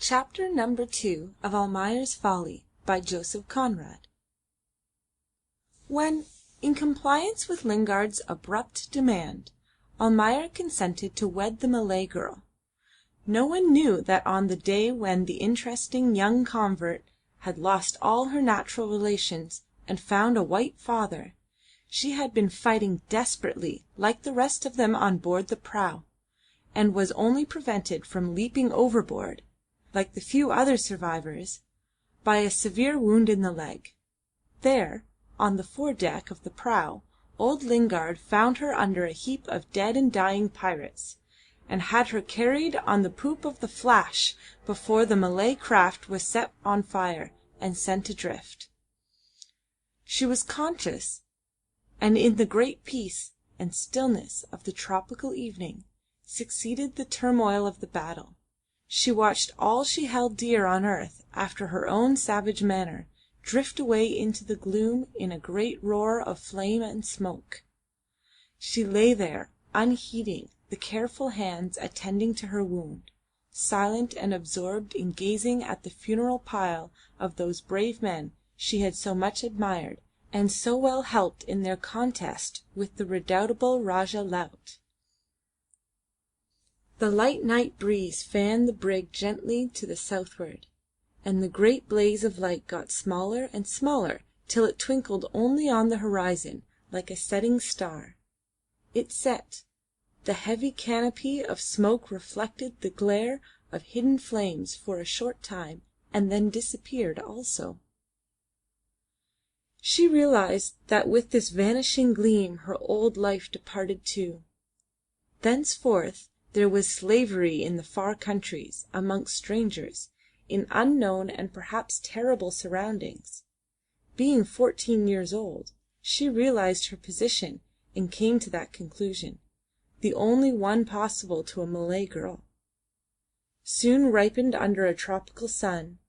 Chapter number 2 of Almayer's Folly by Joseph Conrad. When, in compliance with Lingard's abrupt demand, Almayer consented to wed the Malay girl, no one knew that on the day when the interesting young convert had lost all her natural relations and found a white father, she had been fighting desperately like the rest of them on board the prau, and was only prevented from leaping overboard, like the few other survivors, by a severe wound in the leg. There, on the foredeck of the prau, old Lingard found her under a heap of dead and dying pirates, and had her carried on the poop of the Flash before the Malay craft was set on fire and sent adrift. She was conscious, and in the great peace and stillness of the tropical evening succeeded the turmoil of the battle. She watched all she held dear on earth, after her own savage manner, drift away into the gloom in a great roar of flame and smoke. She lay there, unheeding the careful hands attending to her wound, silent and absorbed in gazing at the funeral pile of those brave men she had so much admired, and so well helped in their contest with the redoubtable Rajah Laut. The light night breeze fanned the brig gently to the southward, and the great blaze of light got smaller and smaller till it twinkled only on the horizon like a setting star. It set. The heavy canopy of smoke reflected the glare of hidden flames for a short time, and then disappeared also. She realized that with this vanishing gleam her old life departed too. Thenceforth there was slavery in the far countries, amongst strangers, in unknown and perhaps terrible surroundings. Being 14 years old, she realized her position and came to that conclusion, the only one possible to a Malay girl. Soon ripened under a tropical sun,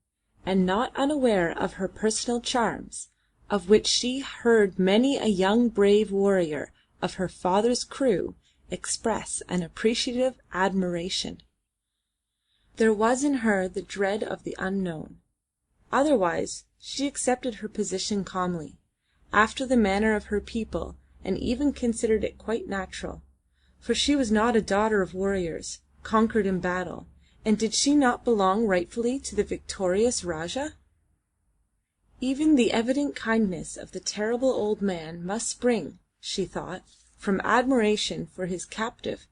and not unaware of her personal charms, of which she heard many a young brave warrior of her father's crew express an appreciative admiration. There was in her the dread of the unknown. Otherwise she accepted her position calmly, after the manner of her people, and even considered it quite natural, for she was not a daughter of warriors, conquered in battle, and did she not belong rightfully to the victorious Rajah? Even the evident kindness of the terrible old man must spring, she thought, from admiration for his captive,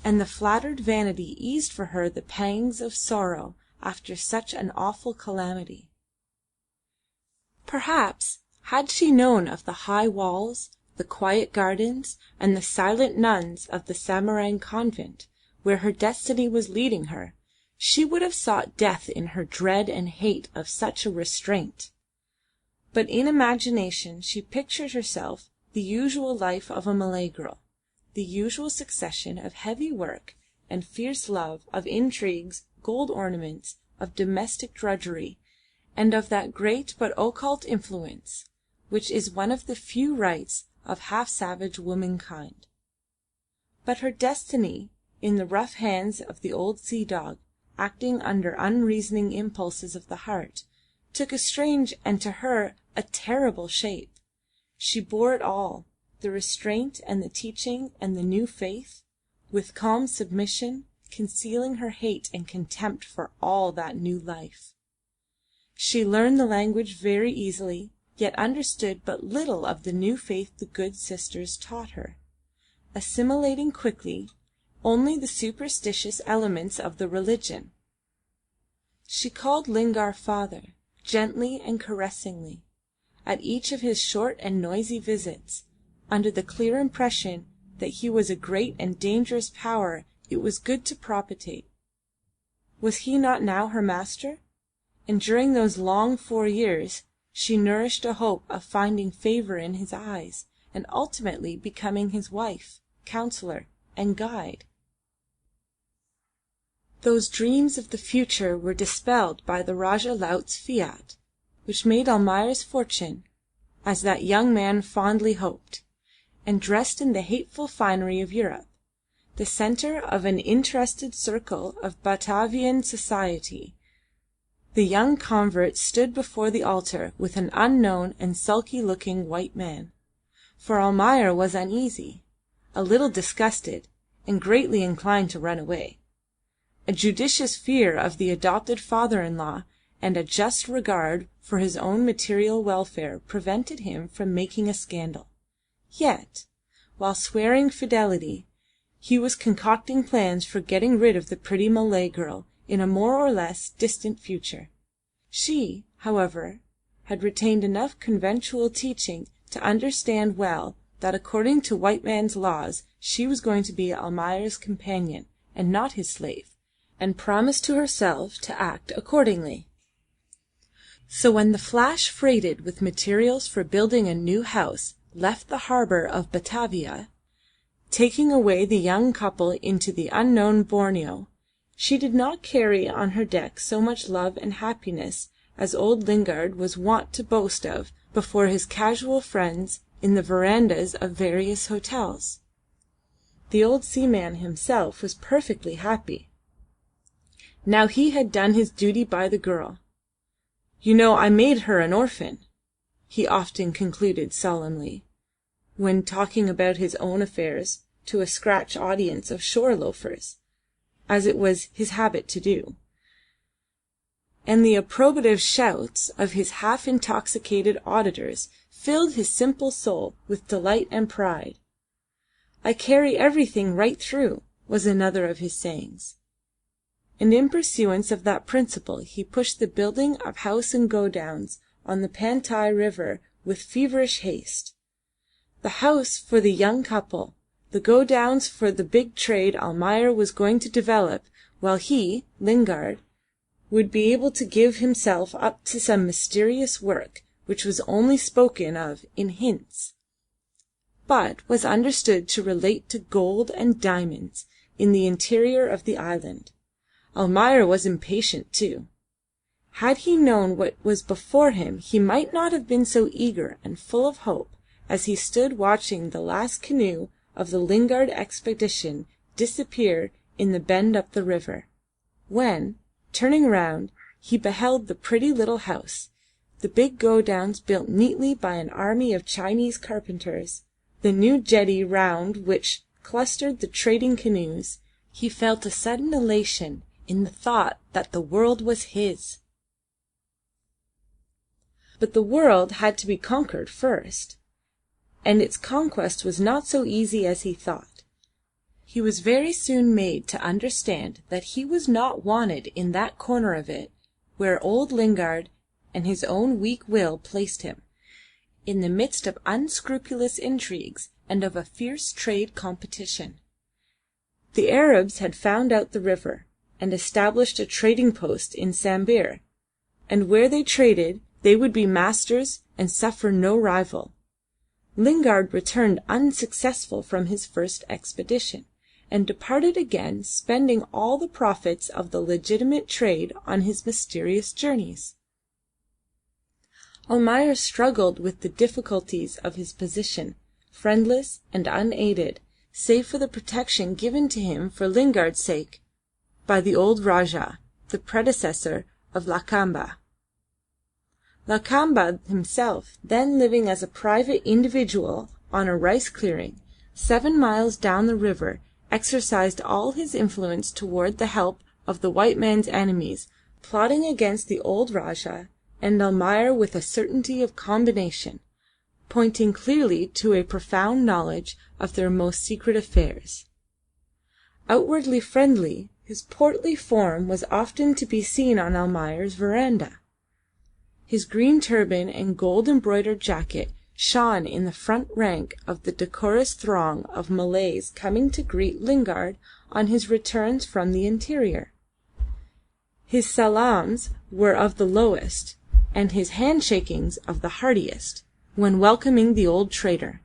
and the flattered vanity eased for her the pangs of sorrow after such an awful calamity. Perhaps, had she known of the high walls, the quiet gardens, and the silent nuns of the Samarang convent, where her destiny was leading her, she would have sought death in her dread and hate of such a restraint. But in imagination she pictured herself the usual life of a Malay girl, the usual succession of heavy work and fierce love, of intrigues, gold ornaments, of domestic drudgery, and of that great but occult influence which is one of the few rights of half-savage womankind. But her destiny, in the rough hands of the old sea-dog, acting under unreasoning impulses of the heart, took a strange and to her a terrible shape. She bore it all, the restraint and the teaching and the new faith, with calm submission, concealing her hate and contempt for all that new life. She learned the language very easily, yet understood but little of the new faith the good sisters taught her, assimilating quickly only the superstitious elements of the religion. She called Lingard father, gently and caressingly, at each of his short and noisy visits, under the clear impression that he was a great and dangerous power it was good to propitiate. Was he not now her master? And during those long 4 years she nourished a hope of finding favour in his eyes, and ultimately becoming his wife, counsellor, and guide. Those dreams of the future were dispelled by the Rajah Laut's fiat, which made Almayer's fortune, as that young man fondly hoped, and dressed in the hateful finery of Europe, the centre of an interested circle of Batavian society, The young convert stood before the altar with an unknown and sulky-looking white man, for Almayer was uneasy, a little disgusted, and greatly inclined to run away. A judicious fear of the adopted father-in-law and a just regard for his own material welfare prevented him from making a scandal. Yet, while swearing fidelity, he was concocting plans for getting rid of the pretty Malay girl in a more or less distant future. She, however, had retained enough conventual teaching to understand well that according to white man's laws she was going to be Almayer's companion and not his slave, and promised to herself to act accordingly. So when the Flash, freighted with materials for building a new house, left the harbour of Batavia, taking away the young couple into the unknown Borneo, she did not carry on her deck so much love and happiness as old Lingard was wont to boast of before his casual friends in the verandahs of various hotels. The old seaman himself was perfectly happy. Now he had done his duty by the girl. "You know I made her an orphan," he often concluded solemnly, when talking about his own affairs to a scratch audience of shore loafers, as it was his habit to do, and the approbative shouts of his half-intoxicated auditors filled his simple soul with delight and pride. "I carry everything right through," was another of his sayings. And in pursuance of that principle he pushed the building of house and godowns on the Pantai River with feverish haste. The house for the young couple, the godowns for the big trade Almayer was going to develop, while he, Lingard, would be able to give himself up to some mysterious work which was only spoken of in hints, but was understood to relate to gold and diamonds in the interior of the island. Almayer was impatient too. Had he known what was before him he might not have been so eager and full of hope as he stood watching the last canoe of the Lingard expedition disappear in the bend up the river, when, turning round, he beheld the pretty little house, the big godowns built neatly by an army of Chinese carpenters, the new jetty round which clustered the trading canoes. He felt a sudden elation in the thought that the world was his. But the world had to be conquered first, and its conquest was not so easy as he thought. He was very soon made to understand that he was not wanted in that corner of it where old Lingard and his own weak will placed him, in the midst of unscrupulous intrigues and of a fierce trade competition. The Arabs had found out the river, and established a trading post in Sambir, and where they traded they would be masters and suffer no rival. Lingard returned unsuccessful from his first expedition, and departed again, spending all the profits of the legitimate trade on his mysterious journeys. Almayer struggled with the difficulties of his position, friendless and unaided, save for the protection given to him for Lingard's sake by the old Rajah, the predecessor of Lakamba. Lakamba himself, then living as a private individual on a rice clearing 7 miles down the river, exercised all his influence toward the help of the white man's enemies, plotting against the old Rajah and Almayer with a certainty of combination, pointing clearly to a profound knowledge of their most secret affairs. Outwardly friendly, his portly form was often to be seen on Almayer's veranda. His green turban and gold-embroidered jacket shone in the front rank of the decorous throng of Malays coming to greet Lingard on his returns from the interior. His salams were of the lowest, and his handshakings of the heartiest, when welcoming the old trader.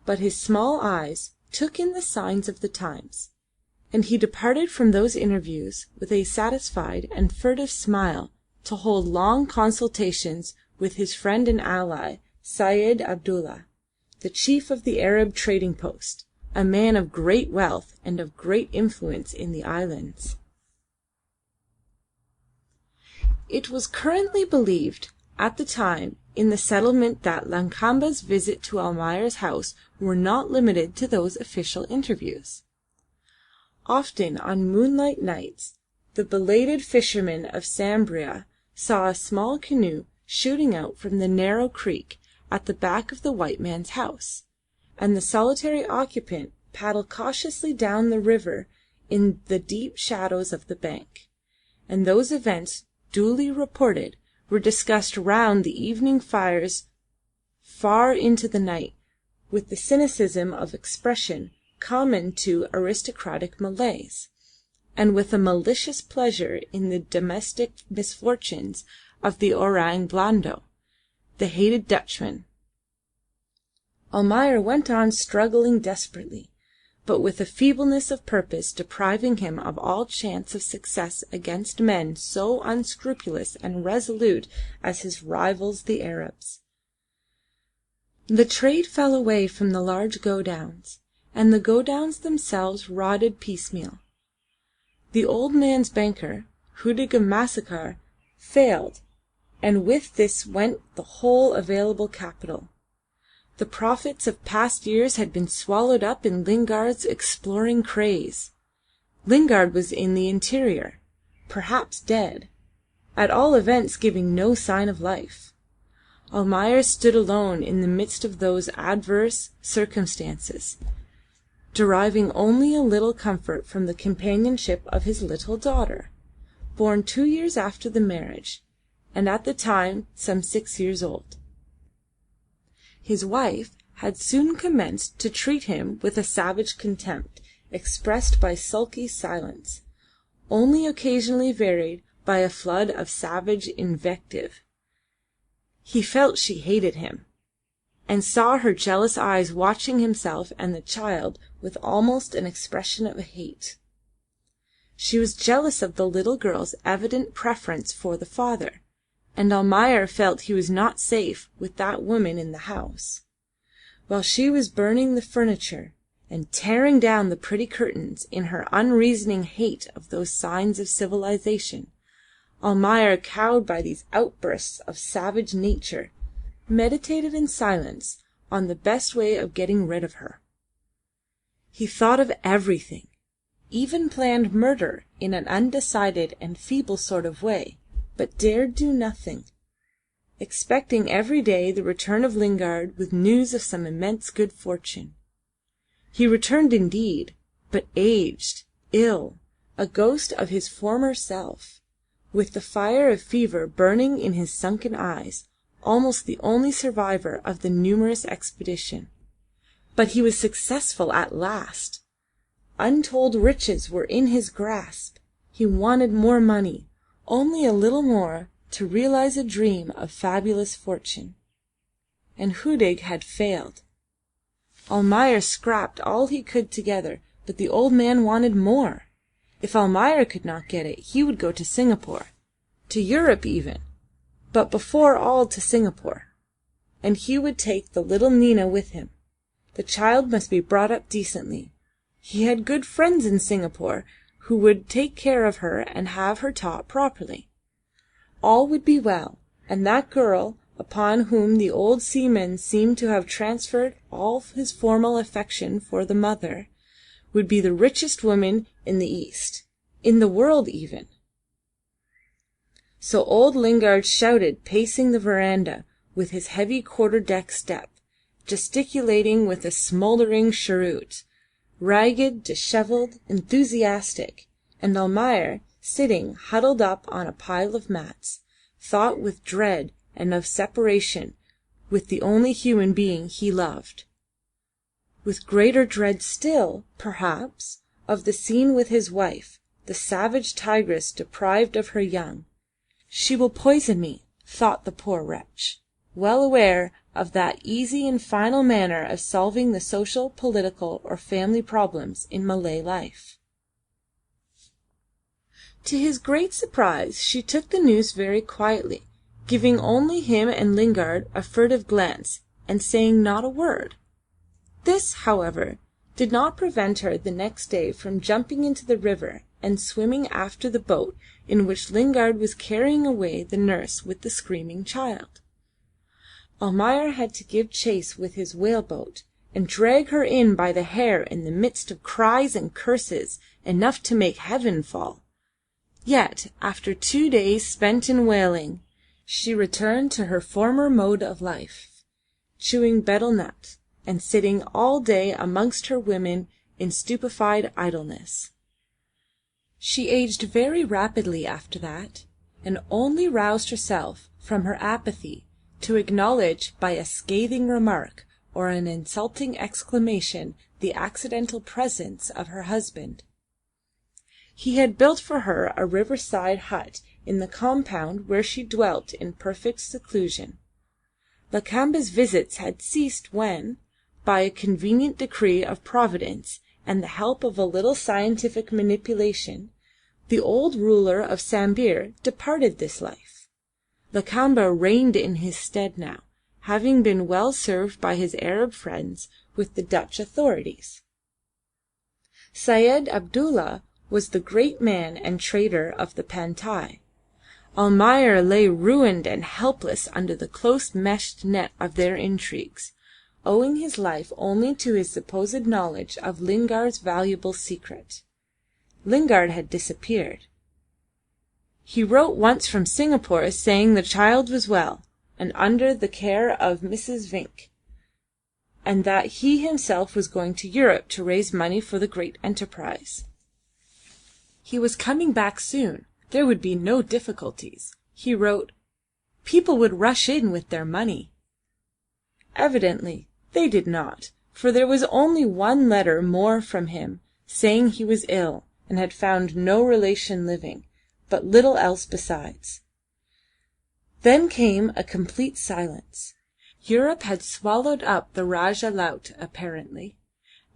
But his small eyes took in the signs of the times, and he departed from those interviews with a satisfied and furtive smile to hold long consultations with his friend and ally, Syed Abdullah, the chief of the Arab trading post, a man of great wealth and of great influence in the islands. It was currently believed at the time in the settlement that Lakamba's visit to Almayer's house were not limited to those official interviews. Often on moonlight nights the belated fishermen of Sambria saw a small canoe shooting out from the narrow creek at the back of the white man's house, and the solitary occupant paddled cautiously down the river in the deep shadows of the bank, and those events, duly reported, were discussed round the evening fires far into the night, with the cynicism of expression common to aristocratic Malays, and with a malicious pleasure in the domestic misfortunes of the Orang Blando, the hated Dutchman. Almayer went on struggling desperately, but with a feebleness of purpose depriving him of all chance of success against men so unscrupulous and resolute as his rivals the Arabs. The trade fell away from the large godowns, and the godowns themselves rotted piecemeal. The old man's banker, Hudig of Massacre, failed, and with this went the whole available capital. The profits of past years had been swallowed up in Lingard's exploring craze. Lingard was in the interior, perhaps dead, at all events giving no sign of life. Almayer stood alone in the midst of those adverse circumstances, deriving only a little comfort from the companionship of his little daughter, born 2 years after the marriage, and at the time some 6 years old. His wife had soon commenced to treat him with a savage contempt, expressed by sulky silence, only occasionally varied by a flood of savage invective. He felt she hated him, and saw her jealous eyes watching himself and the child with almost an expression of hate. She was jealous of the little girl's evident preference for the father, and Almayer felt he was not safe with that woman in the house. While she was burning the furniture and tearing down the pretty curtains in her unreasoning hate of those signs of civilization, Almayer, cowed by these outbursts of savage nature, meditated in silence on the best way of getting rid of her. He thought of everything, even planned murder in an undecided and feeble sort of way, but dared do nothing, expecting every day the return of Lingard with news of some immense good fortune. He returned indeed, but aged, ill, a ghost of his former self, with the fire of fever burning in his sunken eyes, almost the only survivor of the numerous expedition. But he was successful at last. Untold riches were in his grasp. He wanted more money, only a little more, to realize a dream of fabulous fortune. And Hudig had failed. Almayer scrapped all he could together, but the old man wanted more. If Almayer could not get it, he would go to Singapore, to Europe even, but before all to Singapore. And he would take the little Nina with him. The child must be brought up decently. He had good friends in Singapore who would take care of her and have her taught properly. All would be well, and that girl, upon whom the old seaman seemed to have transferred all his former affection for the mother, would be the richest woman in the East, in the world even. So old Lingard shouted, pacing the veranda with his heavy quarter-deck step, gesticulating with a smouldering cheroot, ragged, dishevelled, enthusiastic, and Almayer, sitting huddled up on a pile of mats, thought with dread and of separation with the only human being he loved. With greater dread still, perhaps, of the scene with his wife, the savage tigress deprived of her young. She will poison me, thought the poor wretch, well aware of that easy and final manner of solving the social, political, or family problems in Malay life. To his great surprise she took the news very quietly, giving only him and Lingard a furtive glance, and saying not a word. This, however, did not prevent her the next day from jumping into the river and swimming after the boat in which Lingard was carrying away the nurse with the screaming child. Almayer had to give chase with his whaleboat, and drag her in by the hair in the midst of cries and curses enough to make heaven fall. Yet, after 2 days spent in whaling, she returned to her former mode of life, chewing betel nut, and sitting all day amongst her women in stupefied idleness. She aged very rapidly after that, and only roused herself from her apathy to acknowledge by a scathing remark or an insulting exclamation the accidental presence of her husband. He had built for her a riverside hut in the compound where she dwelt in perfect seclusion. Lakamba's visits had ceased when, by a convenient decree of Providence and the help of a little scientific manipulation, the old ruler of Sambir departed this life. Lakamba reigned in his stead now, having been well served by his Arab friends with the Dutch authorities. Syed Abdullah was the great man and trader of the Pantai. Almayer lay ruined and helpless under the close-meshed net of their intrigues, owing his life only to his supposed knowledge of Lingard's valuable secret. Lingard had disappeared. He wrote once from Singapore saying the child was well, and under the care of Mrs. Vinck, and that he himself was going to Europe to raise money for the great enterprise. He was coming back soon. There would be no difficulties. He wrote, people would rush in with their money. Evidently they did not, for there was only one letter more from him, saying he was ill and had found no relation living, but little else besides. Then came a complete silence. Europe had swallowed up the Rajah Laut apparently,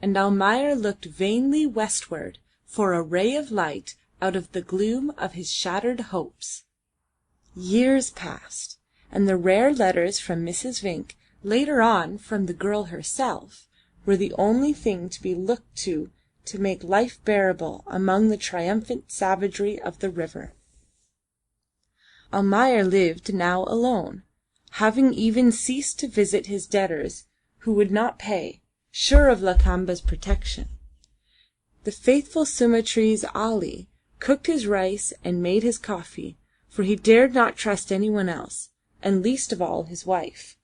and Almayer looked vainly westward for a ray of light out of the gloom of his shattered hopes. Years passed, and the rare letters from Mrs. Vinck, later on from the girl herself, were the only thing to be looked to make life bearable among the triumphant savagery of the river. Almayer lived now alone, having even ceased to visit his debtors who would not pay, sure of Lakamba's protection. The faithful Sumatrese Ali cooked his rice and made his coffee, for he dared not trust anyone else, and least of all his wife.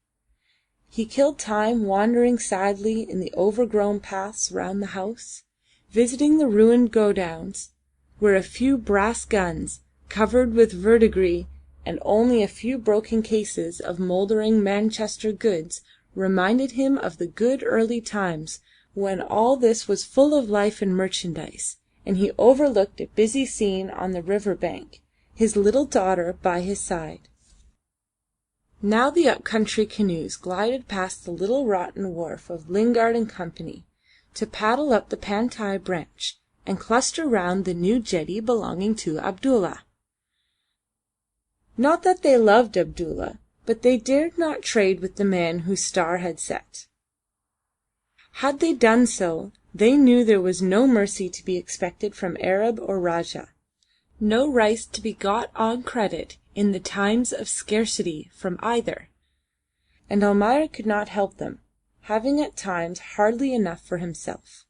He killed time wandering sadly in the overgrown paths round the house, visiting the ruined godowns, where a few brass guns, covered with verdigris, and only a few broken cases of mouldering Manchester goods reminded him of the good early times when all this was full of life and merchandise, and he overlooked a busy scene on the river bank, his little daughter by his side. Now the up-country canoes glided past the little rotten wharf of Lingard and Company, to paddle up the Pantai branch, and cluster round the new jetty belonging to Abdullah. Not that they loved Abdullah, but they dared not trade with the man whose star had set. Had they done so, they knew there was no mercy to be expected from Arab or Rajah, no rice to be got on credit in the times of scarcity from either, and Almayer could not help them, having at times hardly enough for himself.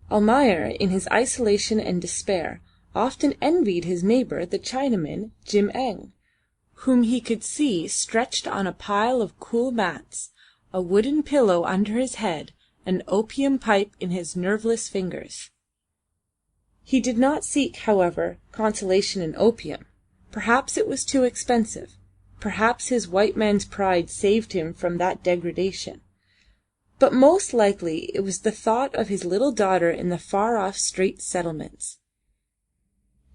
Almayer, in his isolation and despair, often envied his neighbour the Chinaman Jim Eng, whom he could see stretched on a pile of cool mats, a wooden pillow under his head, an opium pipe in his nerveless fingers. He did not seek, however, consolation in opium. Perhaps it was too expensive. Perhaps his white man's pride saved him from that degradation. But most likely it was the thought of his little daughter in the far-off Straits Settlements.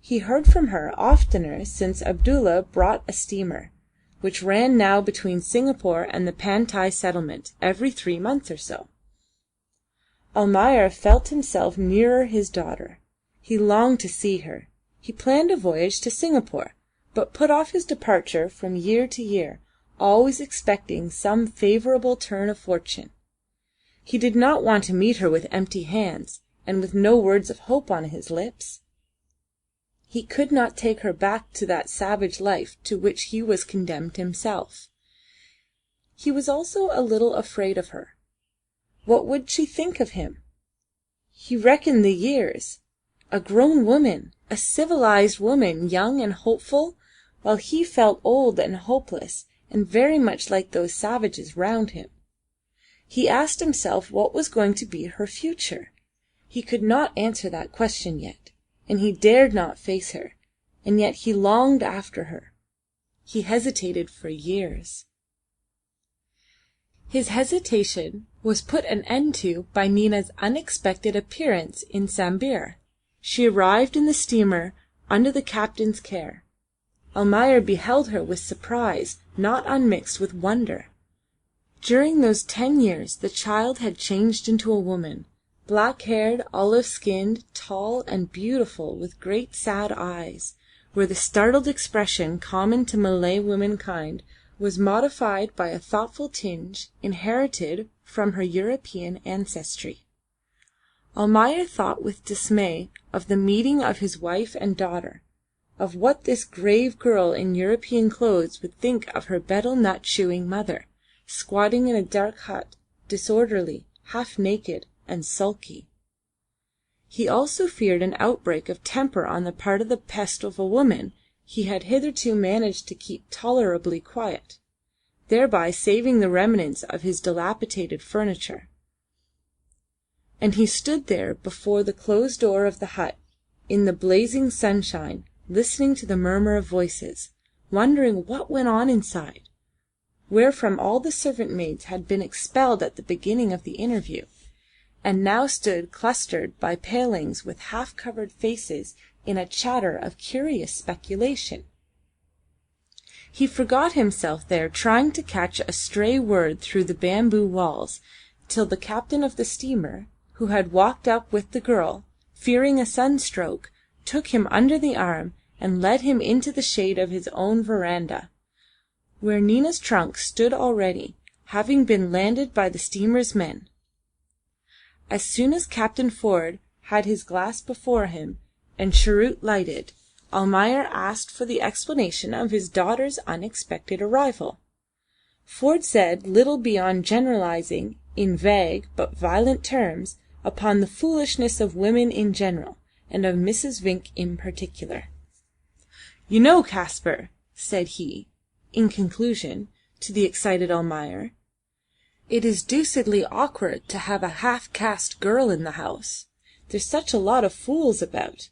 He heard from her oftener since Abdullah brought a steamer, which ran now between Singapore and the Pantai settlement every 3 months or so. Almayer felt himself nearer his daughter. He longed to see her. He planned a voyage to Singapore, but put off his departure from year to year, always expecting some favourable turn of fortune. He did not want to meet her with empty hands, and with no words of hope on his lips. He could not take her back to that savage life to which he was condemned himself. He was also a little afraid of her. What would she think of him? He reckoned the years. A grown woman, a civilized woman, young and hopeful, while he felt old and hopeless, and very much like those savages round him. He asked himself what was going to be her future. He could not answer that question yet, and he dared not face her, and yet he longed after her. He hesitated for years. His hesitation was put an end to by Nina's unexpected appearance in Sambir. She arrived in the steamer under the captain's care. Almayer beheld her with surprise not unmixed with wonder. During those 10 years the child had changed into a woman, black-haired, olive-skinned, tall and beautiful, with great sad eyes, where the startled expression common to Malay womankind was modified by a thoughtful tinge inherited from her European ancestry. Almayer thought with dismay of the meeting of his wife and daughter, of what this grave girl in European clothes would think of her betel nut chewing mother, squatting in a dark hut, disorderly, half naked, and sulky. He also feared an outbreak of temper on the part of the pest of a woman he had hitherto managed to keep tolerably quiet, thereby saving the remnants of his dilapidated furniture. And he stood there before the closed door of the hut, in the blazing sunshine, listening to the murmur of voices, wondering what went on inside, wherefrom all the servant maids had been expelled at the beginning of the interview, and now stood clustered by palings with half-covered faces in a chatter of curious speculation. He forgot himself there trying to catch a stray word through the bamboo walls, till the captain of the steamer, who had walked up with the girl, fearing a sunstroke, took him under the arm and led him into the shade of his own veranda, where Nina's trunk stood already, having been landed by the steamer's men. As soon as Captain Ford had his glass before him and cheroot lighted, Almayer asked for the explanation of his daughter's unexpected arrival. Ford said little beyond generalizing, in vague but violent terms, upon the foolishness of women in general, and of Mrs. Vinck in particular. "You know, Kaspar," said he, in conclusion, to the excited Almayer, "it is deucedly awkward to have a half-caste girl in the house. There's such a lot of fools about.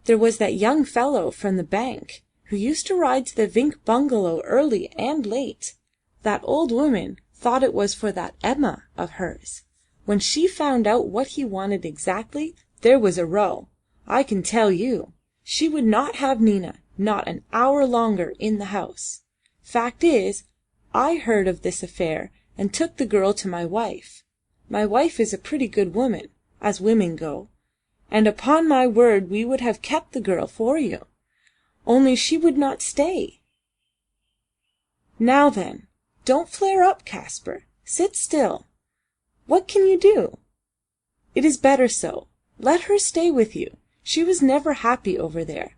There was that young fellow from the bank, who used to ride to the Vinck bungalow early and late. That old woman thought it was for that Emma of hers. When she found out what he wanted exactly, there was a row, I can tell you. She would not have Nina, not an hour longer, in the house. Fact is, I heard of this affair and took the girl to my wife. My wife is a pretty good woman, as women go, and upon my word we would have kept the girl for you, only she would not stay. Now then, don't flare up, Kaspar. Sit still. What can you do? It is better so. Let her stay with you. She was never happy over there.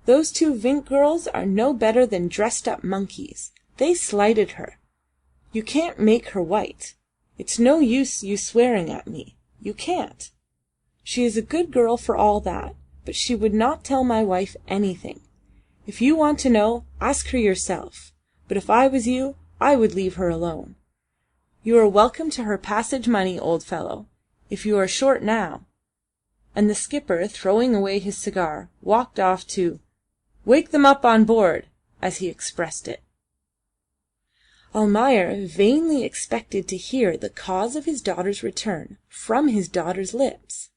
Those 2 Vinck girls are no better than dressed-up monkeys. They slighted her. You can't make her white. It's no use you swearing at me. You can't. She is a good girl for all that, but she would not tell my wife anything. If you want to know, ask her yourself. But if I was you, I would leave her alone. You are welcome to her passage money, old fellow, if you are short now." And the skipper, throwing away his cigar, walked off to "wake them up on board," as he expressed it. Almayer vainly expected to hear the cause of his daughter's return from his daughter's lips.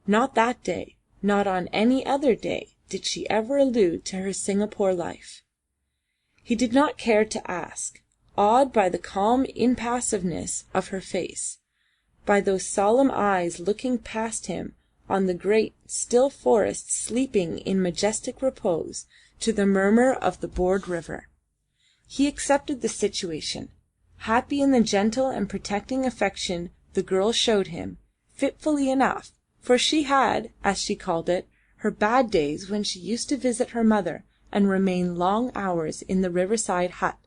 Not that day, not on any other day, did she ever allude to her Singapore life. He did not care to ask, awed by the calm impassiveness of her face, by those solemn eyes looking past him on the great, still forest sleeping in majestic repose to the murmur of the broad river. He accepted the situation, happy in the gentle and protecting affection the girl showed him, fitfully enough, for she had, as she called it, her bad days when she used to visit her mother and remain long hours in the riverside hut,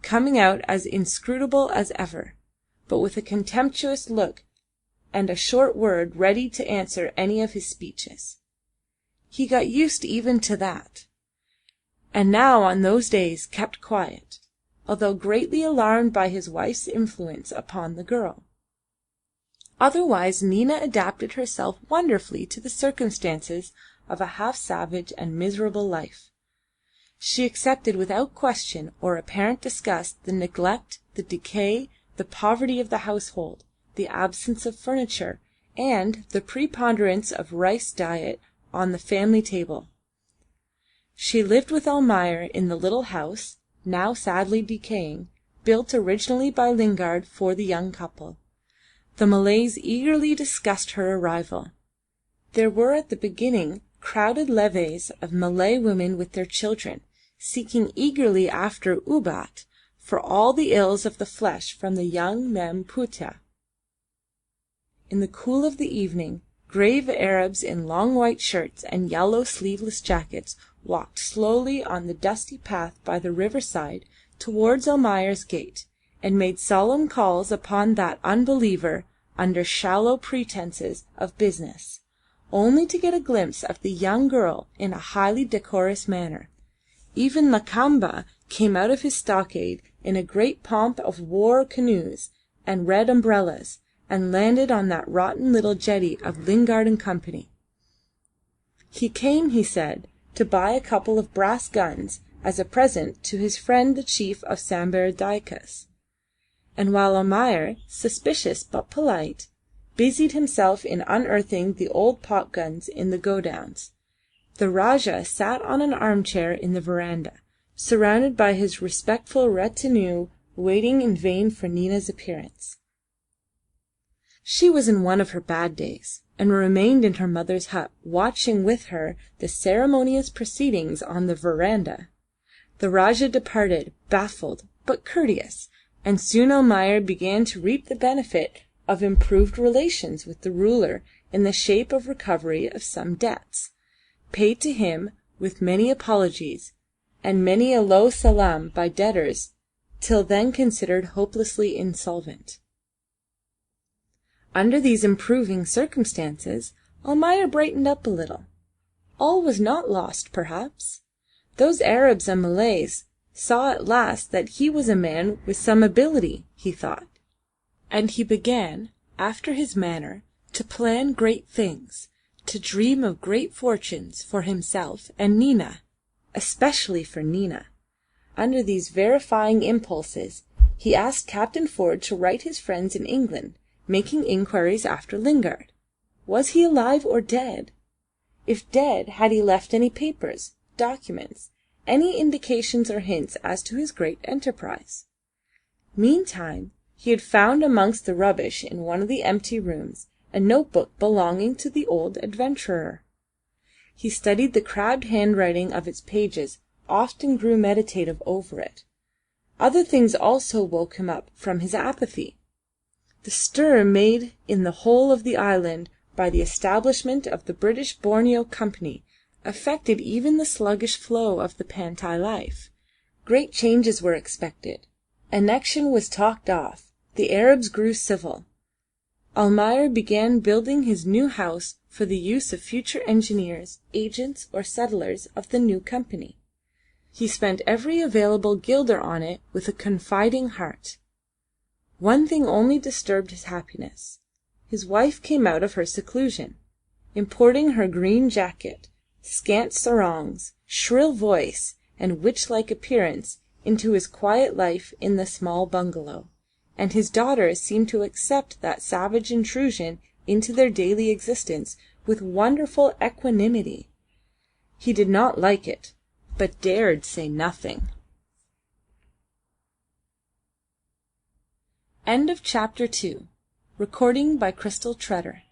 coming out as inscrutable as ever, but with a contemptuous look and a short word ready to answer any of his speeches. He got used even to that, and now on those days kept quiet, although greatly alarmed by his wife's influence upon the girl. Otherwise Mina adapted herself wonderfully to the circumstances of a half-savage and miserable life. She accepted without question or apparent disgust the neglect, the decay, the poverty of the household, the absence of furniture, and the preponderance of rice diet on the family table. She lived with Almayer in the little house, now sadly decaying, built originally by Lingard for the young couple. The Malays eagerly discussed her arrival. There were at the beginning crowded levees of Malay women with their children, seeking eagerly after ubat for all the ills of the flesh from the young Mem Putih. In the cool of the evening, grave Arabs in long white shirts and yellow sleeveless jackets walked slowly on the dusty path by the riverside towards Almayer's gate, and made solemn calls upon that unbeliever under shallow pretences of business, only to get a glimpse of the young girl in a highly decorous manner. Even Lakamba came out of his stockade in a great pomp of war canoes and red umbrellas, and landed on that rotten little jetty of Lingard and Company. He came, he said, to buy a couple of brass guns as a present to his friend the chief of Sambir Daikas, and while Almayer, suspicious but polite, busied himself in unearthing the old pot guns in the godowns, the Rajah sat on an armchair in the verandah, surrounded by his respectful retinue, waiting in vain for Nina's appearance. She was in one of her bad days, and remained in her mother's hut, watching with her the ceremonious proceedings on the verandah. The Rajah departed, baffled but courteous, and soon Almayer began to reap the benefit of improved relations with the ruler in the shape of recovery of some debts, paid to him with many apologies and many a low salam by debtors till then considered hopelessly insolvent. Under these improving circumstances, Almayer brightened up a little. All was not lost, perhaps. Those Arabs and Malays saw at last that he was a man with some ability, he thought, and he began, after his manner, to plan great things, to dream of great fortunes for himself and Nina, especially for Nina. Under these verifying impulses, he asked Captain Ford to write his friends in England, making inquiries after Lingard. Was he alive or dead? If dead, had he left any papers, documents, any indications or hints as to his great enterprise? Meantime, he had found amongst the rubbish in one of the empty rooms a notebook belonging to the old adventurer. He studied the crabbed handwriting of its pages, often grew meditative over it. Other things also woke him up from his apathy. The stir made in the whole of the island by the establishment of the British Borneo Company affected even the sluggish flow of the Pantai life. Great changes were expected. Annexion was talked of. The Arabs grew civil. Almayer began building his new house for the use of future engineers, agents, or settlers of the new company. He spent every available guilder on it with a confiding heart. One thing only disturbed his happiness. His wife came out of her seclusion, importing her green jacket, scant sarongs, shrill voice, and witch-like appearance into his quiet life in the small bungalow, and his daughters seemed to accept that savage intrusion into their daily existence with wonderful equanimity. He did not like it, but dared say nothing. End of chapter 2. Recording by Crystal Treader.